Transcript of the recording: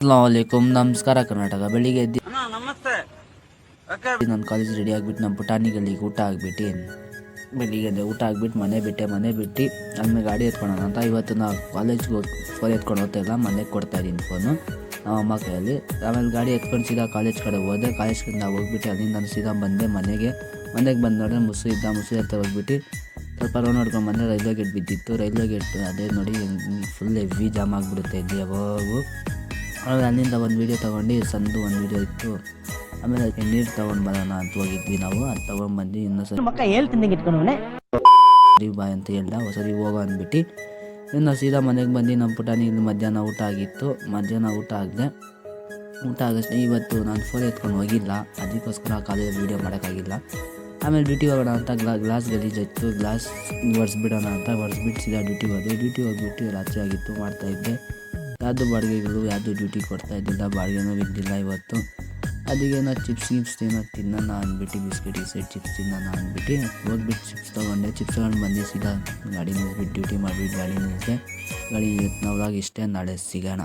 ಅಸ್ಸಲಾಮುಅಲೈಕುಮ್. ನಮಸ್ಕಾರ ಕರ್ನಾಟಕ. ಬೆಳಿಗ್ಗೆ ಎದ್ದು ನಮಸ್ತೆ. ನಾನು ಕಾಲೇಜ್ ರೆಡಿ ಆಗಿಬಿಟ್ಟು ನಮ್ಮ ಪುಟಾಣಿಗಳಿಗೆ ಊಟ ಆಗಿಬಿಟ್ಟು ಬೆಳಿಗ್ಗೆ ಊಟ ಆಗಿಬಿಟ್ಟು ಮನೆ ಬಿಟ್ಟು ಆಮೇಲೆ ಗಾಡಿ ಎತ್ಕೊಳ್ಳೋಣ ಅಂತ ಇವತ್ತು ನಾವು ಕಾಲೇಜ್ಗೆ ಹೋಗಿ ಫೋನ್ ಎತ್ಕೊಂಡು ಹೋಗ್ತಾ ಇಲ್ಲ, ಮನೆಗೆ ಕೊಡ್ತಾಯಿದ್ದೀನಿ ಫೋನು ನಮ್ಮ ಅಮ್ಮ ಕೈಯಲ್ಲಿ. ಆಮೇಲೆ ಗಾಡಿ ಎತ್ಕೊಂಡು ಸೀದಾ ಕಾಲೇಜ್ ಕಡೆ ಹೋದೆ. ಕಾಲೇಜ್ ಕಡೆ ನಾವು ಹೋಗ್ಬಿಟ್ಟು ಅಲ್ಲಿಂದ ನಾನು ಸೀದಾ ಬಂದೆ ಮನೆಗೆ ಬಂದು ನೋಡಿದ್ರೆ ಮುಸು ಹತ್ರ ಹೋಗ್ಬಿಟ್ಟು ಸ್ವಲ್ಪ ರೋಡ್ ನೋಡ್ಕೊಂಡು ಬಂದರೆ ರೈಲ್ವೆ ಗೇಟ್ ಬಿದ್ದಿತ್ತು. ರೈಲ್ವೆ ಗೇಟ್ ಅದೇ ನೋಡಿ ಫುಲ್ ಹೆವಿ ಜಾಮ್ ಆಗಿಬಿಡುತ್ತೆ ಇಲ್ಲಿ ಯಾವಾಗೂ. ಆಮೇಲೆ ಅಲ್ಲಿಂದ ಒಂದು ವೀಡಿಯೋ ತೊಗೊಂಡು ಸಂದು ಒಂದು ವೀಡಿಯೋ ಇತ್ತು. ಆಮೇಲೆ ಅದಕ್ಕೆ ನೀರು ತೊಗೊಂಡು ಬರೋಣ ಅಂತ ಹೋಗಿದ್ವಿ ನಾವು. ಅದು ತೊಗೊಂಡ್ಬಂದು ಇನ್ನೂ ಸರಿ ಬಾಯ್ ಅಂತ ಹೇಳ್ದ. ಸರಿ ಹೋಗೋ ಅಂದ್ಬಿಟ್ಟು ಇನ್ನು ಸೀದಾ ಮನೆಗೆ ಬಂದು ನಮ್ಮ ಪುಟಾಣಿ ಇಲ್ಲಿ ಮಧ್ಯಾಹ್ನ ಊಟ ಆಗಿತ್ತು. ಮಧ್ಯಾಹ್ನ ಊಟ ಆಗಷ್ಟೇ ಇವತ್ತು ನಾನು ಫೋನ್ ಎತ್ಕೊಂಡು ಹೋಗಿಲ್ಲ, ಅದಕ್ಕೋಸ್ಕರ ಕಾಲೇಜಲ್ಲಿ ವೀಡಿಯೋ ಮಾಡೋಕ್ಕಾಗಿಲ್ಲ. ಆಮೇಲೆ ಡ್ಯೂಟಿ ಹೋಗೋಣ ಅಂತ ಗ್ಲಾಸ್ ಗಲೀಜಿತ್ತು, ಗ್ಲಾಸ್ ಒರೆಸ್ಬಿಡೋಣ ಅಂತ ಒರೆಸ್ಬಿಟ್ಟು ಸೀದಾ ಡ್ಯೂಟಿ ಹೋಗ್ಬಿಟ್ಟು ರಾತ್ರಿ ಆಗಿತ್ತು. ಮಾಡ್ತಾಯಿದ್ದೆ. ಯಾವುದು ಬಾಡಿಗೆಗಳು ಯಾವುದು ಡ್ಯೂಟಿ ಕೊಡ್ತಾಯಿದ್ದಿಲ್ಲ, ಬಾಡಿಗೆನೂ ಬಿದ್ದಿಲ್ಲ ಇವತ್ತು. ಅದಕ್ಕೇನೋ ಚಿಪ್ಸ್ ಏನೋ ತಿನ್ನೋಣ ಅಂದ್ಬಿಟ್ಟು ಬಿಸ್ಕೆಟ್ ಚಿಪ್ಸ್ ತಿನ್ನೋಣ ಅಂದ್ಬಿಟ್ಟು ಹೋಗ್ಬಿಟ್ಟು ಚಿಪ್ಸ್ ತೊಗೊಂಡು ಬಂದು ಸೀದಾ ಗಾಡಿ ನಿಲ್ಲಿಸ್ಬಿಟ್ಟು ಡ್ಯೂಟಿ ಮಾಡಿಬಿಟ್ಟು ಗಾಡಿ ನಿಲ್ಲಿಸಿದೆ. ಗಾಡಿ ನಾವಾಗ ಇಷ್ಟೇ, ನಾಳೆ ಸಿಗೋಣ.